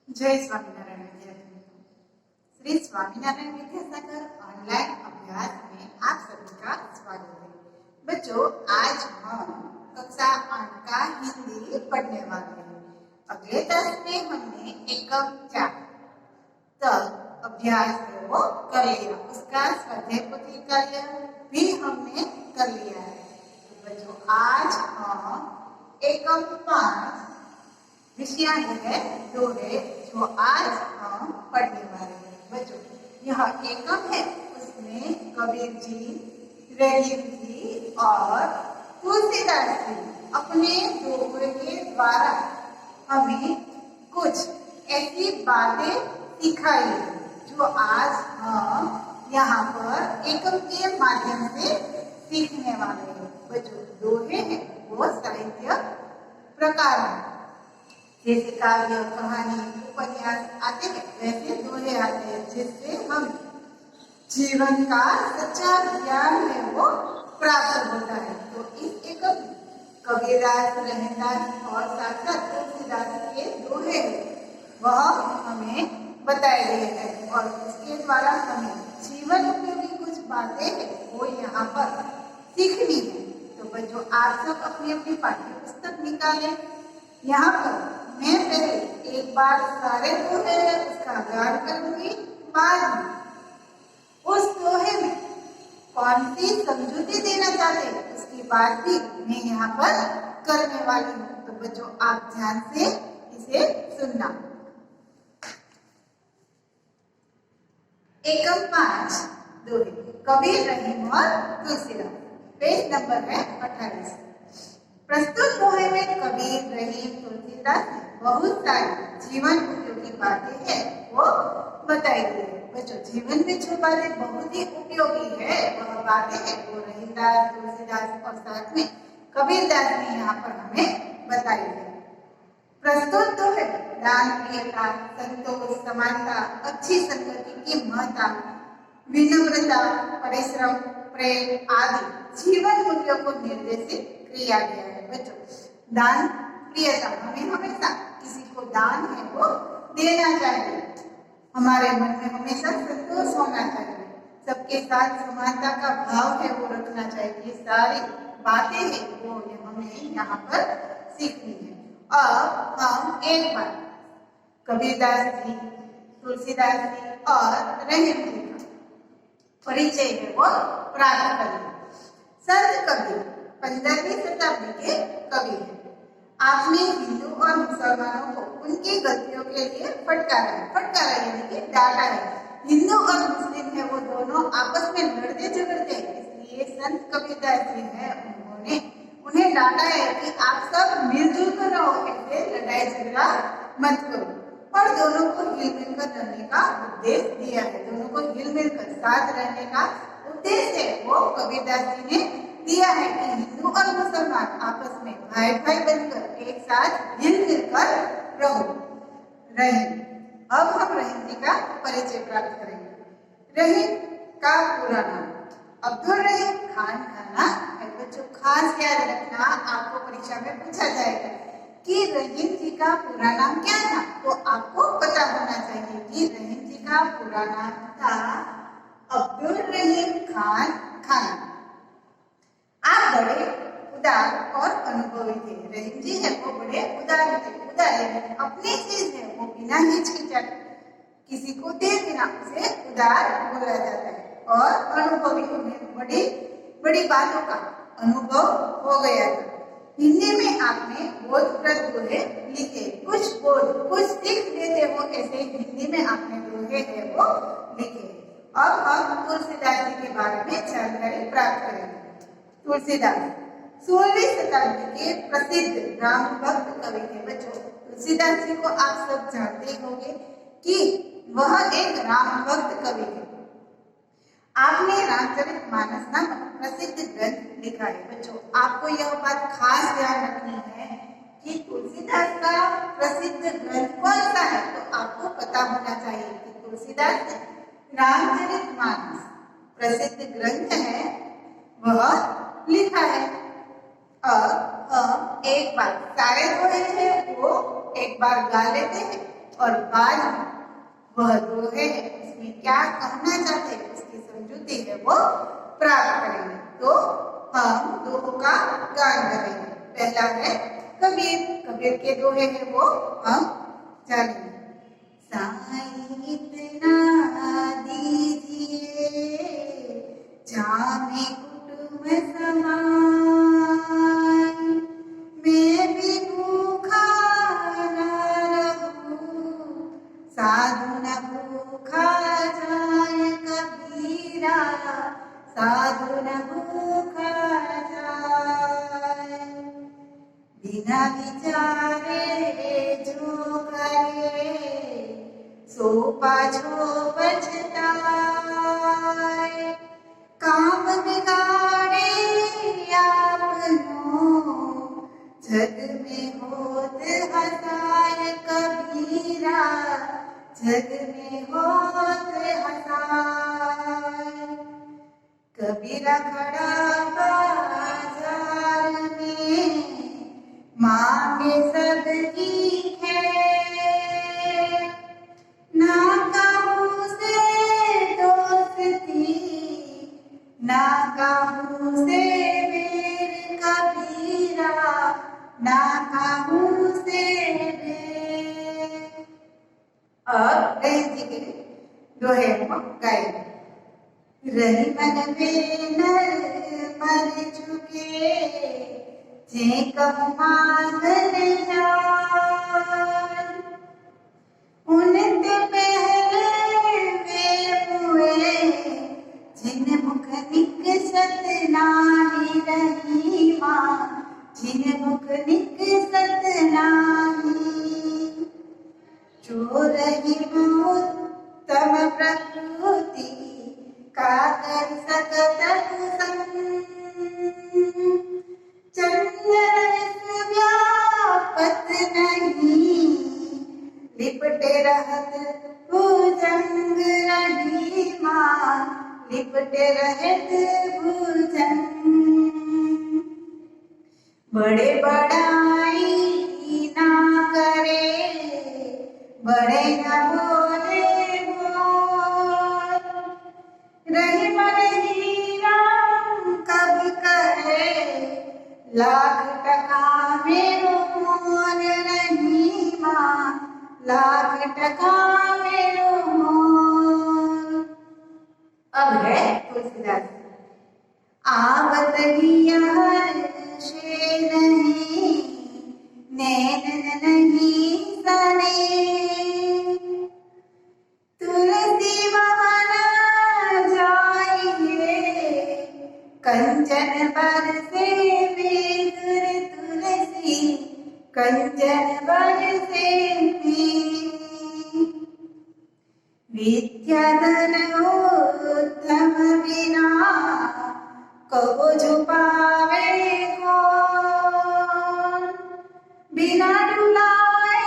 जय स्वामीनारायण विद्यार्थी मित्रों। श्री स्वामीनारायण विद्यासागर ऑनलाइन अभ्यास में आप सभी का स्वागत है। बच्चों, आज हम कक्षा 8 का हिंदी पढ़ने वाले हैं। अगले दस में हमने एकम 4 तक अभ्यास है वो कर लिया, उसका स्वाध्याय पोथी कार्य भी हमने कर लिया है। तो बच्चों, आज हम एकम 5 विषय है दोहे जो आज हम पढ़ने वाले हैं। बच्चों, यह एकम है, उसमें कबीर जी, रहीम जी और तुलसीदास जी अपने दोहे के द्वारा हमें कुछ ऐसी बातें सिखाई जो आज हम यहाँ पर एकम के माध्यम से सीखने वाले हैं। बच्चों, दोहे हैं वो साहित्य प्रकार है, जैसे काव्य, कहानी, उपन्यास आते हैं, वैसे दोहे आते हैं जिससे हम जीवन का सच्चा ज्ञान है वो प्राप्त होता है। तो इस एकम कबीरदास, रहीमदास और साक्षात तुलसीदास के दोहे वह हमें बताए गए हैं और इसके द्वारा हमें जीवन उपयोगी कुछ बातें हैं वो यहाँ पर सीखनी है। तो बच्चों, आप सब अपनी अपनी पाठ्य पुस्तक निकालें। यहाँ पर मैं पहले एक बार सारे दोहे उसका गान करूंगी, बाद में उस दोहे में कौन सी समझौती देना चाहते हैं उसकी बात भी मैं यहाँ पर करने वाली हूँ। तो बच्चों, आप ध्यान से इसे सुनना। एकम 5 दोहे कबीर, रहीम और तुलसीदास, पेज नंबर है 28। प्रस्तुत दोहे में कबीर, रहीम, तुलसीदास ने बहुत सारी जीवन उपयोगी बातें हैं वो बताई गई है। बच्चों, जीवन में जो बातें बहुत ही उपयोगी है वह बातें हैं वो रहीमदास, तुलसीदास और साथ में कबीरदास ने यहाँ पर हमें बताई है। प्रस्तुत दोहे दान, प्रियता, संतोष, समानता, अच्छी संगति की महत्ता, विनम्रता, परिश्रम, प्रेम आदि जीवन मूल्यों को निर्देशित किया गया है। बच्चों, दान, प्रियता, हमें हमेशा किसी को दान है वो देना चाहिए। हमारे मन में हमेशा संतोष होना चाहिए, सबके साथ समानता का भाव है वो रखना चाहिए। ये सारी बातें हैं वो हमें यहाँ पर सीखनी है। अब हम एक बार कबीरदास जी, तुलसीदास जी और रहीम जी का परिचय है वो प्राप्त करेंगे। संत कबीर 15वीं शताब्दी के कवि हैं। आपने हिंदू और मुसलमानों को उनकी गलतियों के लिए फटकारा यानी कि डांटा है। हिंदू और मुस्लिम है वो दोनों आपस में लड़ते झगड़ते हैं, इसलिए संत कबीरदास जी है उन्हें डांटा है कि आप सब मिलजुल कर रहो, ऐसे लड़ाई झगड़ा मत करो और दोनों को हिल मिलकर रहने का उपदेश दिया है। दोनों को हिल मिलकर साथ रहने का उपदेश है वो कबीरदास जी ने दिया है कि हिंदू और मुसलमान आपस में भाई भाई बनकर एक साथ हिल मिलकर रहो। रहीम, अब हम रहीम जी का परिचय प्राप्त करेंगे। रहीम का पूरा नाम अब्दुल रहीम खान खाना है। बच्चों, खास याद रखना, आपको परीक्षा में पूछा जाएगा कि रहीम जी का पूरा नाम क्या था, तो आपको पता होना चाहिए कि रहीम जी का पूरा नाम था अब्दुल रहीम खान खाना। आप बड़े उदार और अनुभवी थे। रहीम जी है वो बड़े उदार थे। उदार अपनी चीज है वो बिना हिचकिचाहट किसी को दे देना उसे उदार बोला जाता है। और अनुभवी, उन्हें बड़ी बड़ी बातों का अनुभव हो गया था। हिंदी में आपने बोधप्रद दोहे लिखे, कुछ सीख देते हो, ऐसे हिंदी में आपने दोहे है वो लिखे। अब हम तुलसीदास जी के बारे में जानकारी प्राप्त करेंगे। तुलसीदास 16वीं शताब्दी के प्रसिद्ध राम भक्त कवि थे। बच्चों, तुलसीदास जी को आप सब जानते होंगे कि वह एक राम भक्त कवि थे। आपने रामचरितमानस नामक प्रसिद्ध ग्रंथ लिखा है। बच्चों, आपको यह बात खास ध्यान रखनी है कि तुलसीदास का प्रसिद्ध ग्रंथ कौन सा है, तो आपको पता होना चाहिए कि तुलसीदास रामचरितमानस प्रसिद्ध ग्रंथ है वह लिखा है। अब हम एक बार सारे दोहे हैं वो एक बार गा लेते हैं और बाद में वह दोहे है उसमें क्या कहना चाहते हैं उसकी समझूती है वो प्राप्त करेंगे। तो हम दोहों का गान करेंगे। पहला है कबीर, कबीर के दोहे हैं वो हम जानेंगे। साईं इतना दीजिए जामे कुटुंब समाए, मैं भी भूखा न रहूं, साधु न भूखा जाए कबीरा, साधु न भूखा जाए। बिना विचारे जो करे सो पाछो पछताए, काम बिगाड़े आपनो जग में होत हसाए कबीरा, जग में होत हसाए। कबीरा खड़ा बाजार में मांगे सबकी खैर, ना कहूँ से दोस्ती ना कहूँ से बैर कबीरा, ना कहूँ से बैर। अब रही जी के दोहे हम गाएंगे। रही मन में नर मर चुके जे कब मांगन जान, उनते पहले वे हुए जिन मुख निकसत नाही रहीमा, जिन मुख निकसत नाही। जो रहीम उत्तम प्रकृति का कर सकत संग, चंद्र व्यापत नहीं लिपटे रहत भुजंग रहीमा, लिपटे रहत भुजंग। बड़े बड़ाई ना करे बड़े न बोले बोल, रही मन हीराम कब करे लाख टका मेरो मोल रहीमा, लाख टका मेरो मोल। अब है तुलसीदास। आवत हियर से नहीं नैन नहीं सने, तुलसी वन जाइए कंचन बरसे बेदुर, तुलसी कंचन बरसे विद्याधन उत्तम बिना कहो छुपावे कौन, बिना डुलाए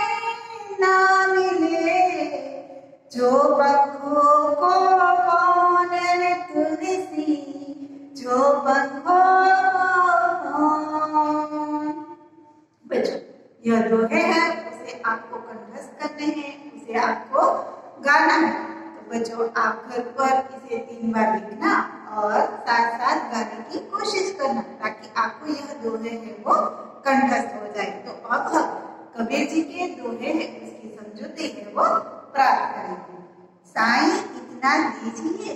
ना मिले जो पंखों को कौन रे तुलसी, जो पंखों को कौन। बच्चों यह दोहे है उसे आपको कंठस्थ करने हैं, उसे आपको गाना है। तो बच्चों आप घर पर इसे 3 बार लिखना और साथ साथ गाने की कोशिश करना ताकि आपको यह दोहे है वो कंठस्थ हो जाए। तो अब कबीर जी के दोहे है उसकी समझूती है वो प्राप्त करेंगे। साईं इतना दीजिए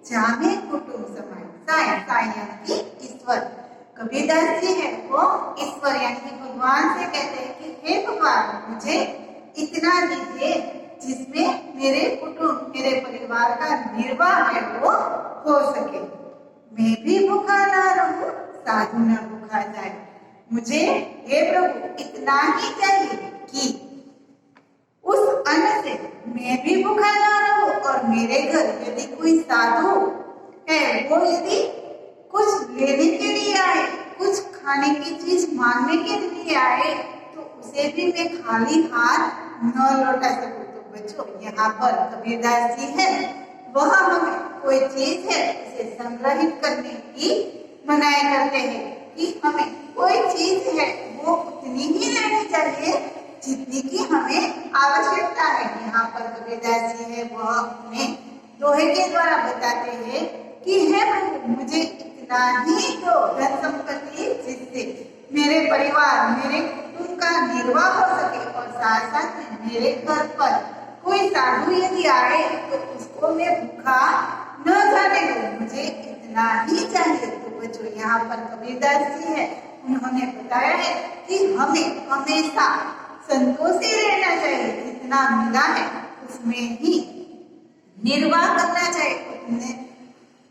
जामे कुटुंब समाए। साईं साईं यानी कि ईश्वर, कबीरदास जी है वो ईश्वर यानी कि भगवान से कहते हैं कि हे भगवान मुझे इतना दीजिए जिसमें मेरे कुटुंब मेरे परिवार का निर्वाह है वो हो सके, मैं भी भूखा ना रहूं, साधु न भूखा जाए। मुझे हे प्रभु इतना ही चाहिए कि उस अन्न से मैं भी भूखा ना रहूं और मेरे घर यदि कोई साधु है वो यदि कुछ लेने के लिए आए, कुछ खाने की चीज मांगने के लिए आए तो उसे भी मैं खाली हाथ न लौटा सकूं। तो बच्चों यहाँ पर कबीरदास जी है वह हमें कोई चीज है उसे संग्रहित करने की मनाही करते हैं कि हमें कोई चीज है वो उतनी ही लेनी चाहिए जितनी की हमें आवश्यकता है। यहाँ पर कबीरदास जी है वह अपने दोहे के द्वारा बताते हैं कि हे प्रभु मुझे इतना ही दो धन संपत्ति जिससे मेरे परिवार मेरे कुटुंब का निर्वाह हो सके और साथ साथ में मेरे घर पर कोई साधु यदि आए तो उसको मैं भूखा न जाने दूं, मुझे इतना ही चाहिए। तो बच्चों यहाँ पर कबीरदास जी है उन्होंने बताया है कि हमें हमेशा संतोषी रहना चाहिए, जितना मिला है उसमें ही निर्वाह करना चाहिए,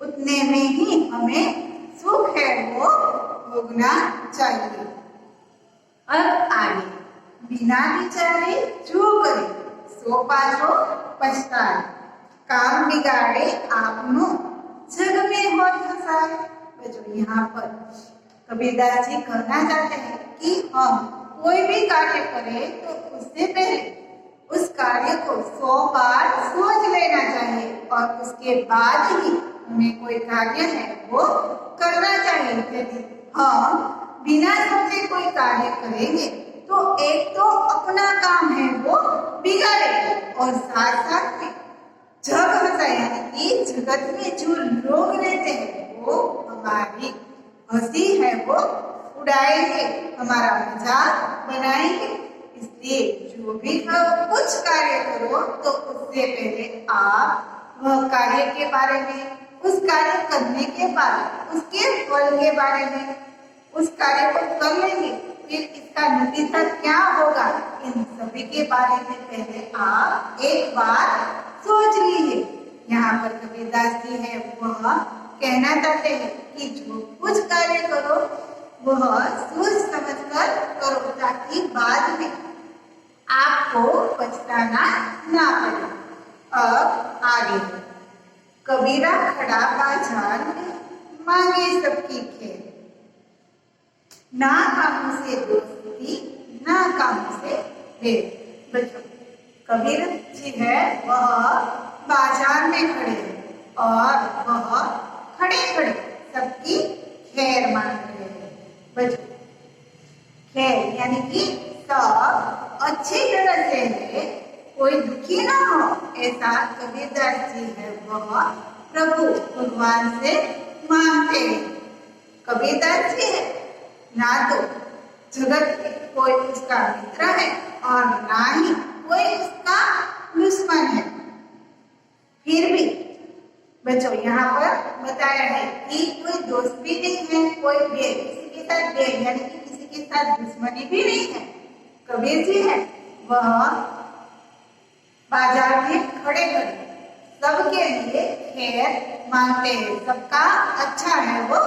उतने में ही हमें सुख है वो भोगना चाहिए। अब आगे बिना विचारे जो करे सो पाछो पछताए, काम बिगाड़े आपनो जग में हो फसाए। बच्चों यहाँ पर कबीरदास जी कहना चाहते हैं कि हम कोई भी कार्य करें तो उससे पहले उस कार्य को 100 बार सोच लेना चाहिए और उसके बाद ही हमें कोई कार्य है वो करना चाहिए। यदि हम बिना सोचे कोई कार्य करेंगे तो एक तो अपना काम है वो बिगाड़ेंगे और साथ साथ में जग हंसा यानी कि जगत में जो लोग रहते हैं वो हमारी हंसी है वो उड़ाएंगे, हमारा मजाक बनाएंगे। इसलिए जो भी कुछ कार्य करो तो उससे पहले आप वह कार्य के बारे में, उस कार्य करने के बाद उसके फल के बारे में, उस कार्य को कर लेंगे फिर इसका नतीजा क्या होगा, इन सभी के बारे में पहले आप एक बार सोच लीजिए। यहाँ पर कबीरदास जी है वह कहना चाहते हैं कि जो कुछ कार्य करो वह सोच समझकर करो ताकि बाद में आपको पछताना ना पड़े। अब आगे कबीरा खड़ा बाजार में मांगे सबकी खेर, ना कामों से दोस्ती ना कामों से भेद। बच्चों कबीर जी है वह बाजार में खड़े हैं और वह खड़े खड़े सबकी खैर मांग रहे हैं। बच्चों खैर यानी कि सब अच्छी तरह से है, कोई दुखी ना हो ऐसा कबीरदास जी है वह प्रभु भगवान से मांगते हैं। कबीरदास जी है ना तो जगत में कोई उसका मित्र है और ना ही कोई उसका दुश्मन है, फिर भी बच्चों यहाँ पर बताया है कि कोई दोस्त भी नहीं है, कोई किसी के साथ बैर यानी कि किसी के साथ दुश्मनी भी नहीं है। कबीर जी है वह बाजार में खड़े खड़े सबके लिए खैर मांगते हैं, सबका अच्छा है वो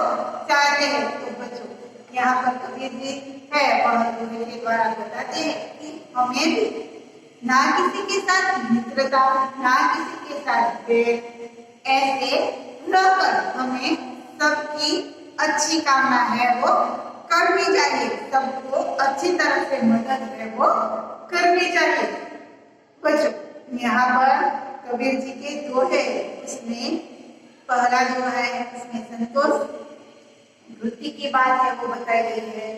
चाहते हैं। तो बच्चों यहाँ पर कबीर जी है वह दोहे के द्वारा बताते हैं कि हमें भी ना किसी के साथ मित्रता ना किसी के साथ बैर, ऐसे रहकर हमें सबकी अच्छी कामना है वो करनी चाहिए, सबको अच्छी तरह से मदद है वो करनी चाहिए। बच्चों यहाँ पर कबीर जी के दोहे उसमें पहला जो है उसमें संतोष वृत्ति की बात है वो बताई गई है।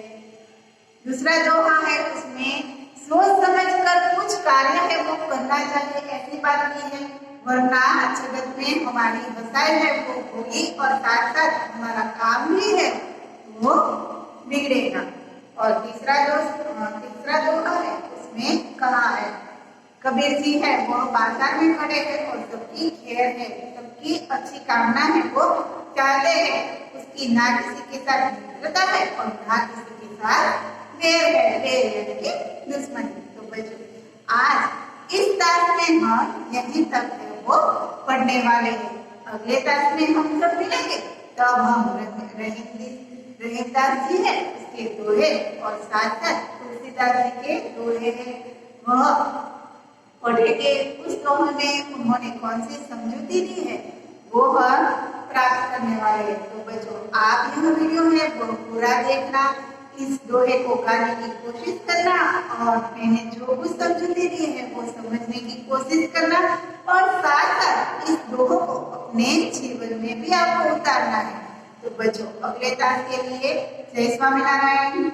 दूसरा दोहा है उसमें सोच समझ कर कुछ कार्य है वो करना चाहिए ऐसी बात की है, वरना जगत में हमारी हंसाई है वो होगी और साथ साथ हमारा काम भी है वो बिगड़ेगा। और तीसरा दोहा है उसमें कहा है कबीर जी है वो बाजार में खड़े हैं और सबकी खैर है, सबकी अच्छी कामना है वो चाहते हैं, उसकी ना किसी के साथ मित्रता है और ना किसी के साथ बैर है, बैर यानी कि दुश्मनी। तो बच्चों आज इस तास में हम यहीं तक है वो पढ़ने वाले हैं। अगले तास में हम सब मिलेंगे तब हम रहीमदास जी है उसके दोहे और साथ साथ तुलसीदास जी के दोहे है वह पढ़ेंगे। उस दोहे में उन्होंने कौन सी समझौती दी है वो हम प्राप्त करने वाले हैं। तो बच्चों आप यह वीडियो है वो पूरा देखना, इस दोहे को गाने की कोशिश करना और मैंने जो कुछ समझौती दी है वो समझने की कोशिश करना और साथ साथ इस दोहे को अपने जीवन में भी आपको उतारना है। तो बच्चों अगले तास के लिए जय स्वामीनारायण।